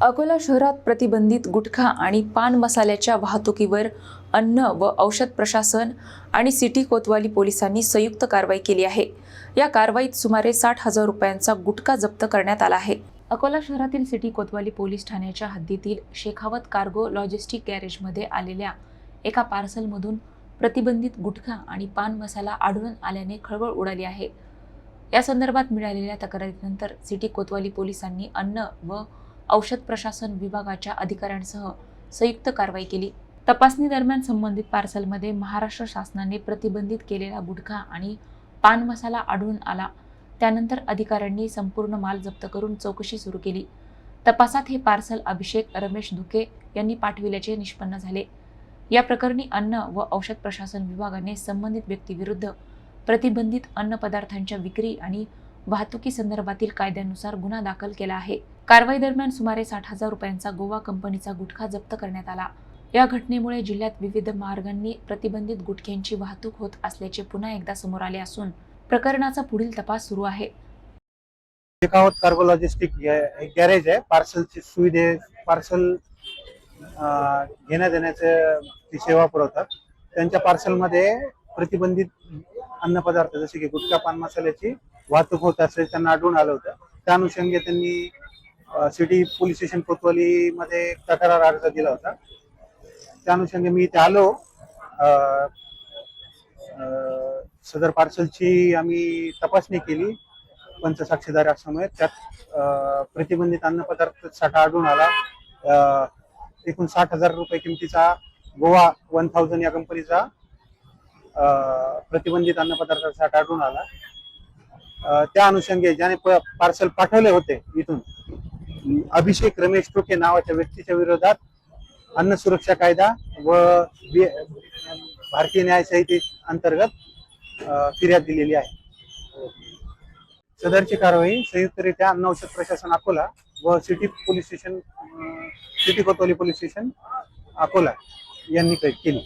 अकोला शहरात प्रतिबंधित गुटखा आणि पान मसाल्याच्या वाहतुकीवर अन्न व औषध प्रशासन आणि सिटी कोतवाली पोलिसांनी संयुक्त कारवाई केली आहे। या कारवाईत सुमारे 60,000 रुपयांचा गुटखा जप्त करण्यात आला आहे। अकोला शहरातील सिटी कोतवाली पोलीस ठाण्याच्या हद्दीतील शेखावत कार्गो लॉजिस्टिक गॅरेजमध्ये आलेल्या एका पार्सलमधून प्रतिबंधित गुटखा आणि पान मसाला आढळून आल्याने खळबळ उडाली आहे। या संदर्भात मिळालेल्या तक्रारीनंतर सिटी कोतवाली पोलिसांनी अन्न व औषध प्रशासन विभागाच्या अधिकाऱ्यांसह संयुक्त कारवाई केली। तपासणी दरम्यान संबंधित पार्सलमध्ये महाराष्ट्र शासनाने प्रतिबंधित केलेला गुटखा आणि पान मसाला आढळून आला। त्यानंतर अधिकाऱ्यांनी संपूर्ण माल जप्त करून चौकशी सुरू केली। तपासात हे पार्सल अभिषेक रमेश धुके यांनी पाठविल्याचे निष्पन्न झाले। या प्रकरणी अन्न व औषध प्रशासन विभागाने संबंधित व्यक्तीविरुद्ध प्रतिबंधित अन्न पदार्थांच्या विक्री आणि वाहतुकी संदर्भातील कायद्यानुसार गुन्हा दाखल केला आहे। कारवाई दरम्यान सुमारे 60,000 रुपयांचा गोवा कंपनीचा गुटखा जप्त करण्यात आला। या घटनेमुळे जिल्ह्यात विविध मार्गांनी प्रतिबंधित गुटख्यांची वाहतूक होत असल्याचे पुन्हा एकदा समोर आले असून प्रकरणाचा पुढील तपास सुरू आहे। शेखावत कार्गो लॉजिस्टिक गॅरेज आहे। पार्सलची सुविधे पार्सल घेण्या देण्याची सेवा पुरवतात। त्यांच्या पार्सलमध्ये प्रतिबंधित अन्नपदार्थ जसे की गुटखा पान मसाल्याची वाहतूक होत असल्याचे त्यांना आढळून आलं होतं। त्या अनुषंगाने त्यांनी सिटी पोलीस स्टेशन कोतवाली मध्ये तक्रार अर्ज दिला होता। त्या अनुषंगाने मी इथे आलो। सदर पार्सलची आम्ही तपासणी केली पंचसाक्षीदारासमोर। त्यात प्रतिबंधित अन्नपदार्थ साठा आढळून आला। एकूण 60,000 रुपये किमतीचा गोवा 1000 या कंपनीचा प्रतिबंधित अन्नपदार्थ साठा आढळून आला। त्या अनुषंगाने ज्याने पार्सल पाठवले होते इथून अभिषेक रमेश धुके नावाच्या व्यक्तीच्या विरोधात अन्न सुरक्षा कायदा व भारतीय न्याय संहिते अंतर्गत फिर्याद दिलेली आहे। सदरची कारवाई संयुक्तरित्या अन्न औषध प्रशासन अकोला व सिटी कोतवाली पोलीस स्टेशन अकोला यांनी केली।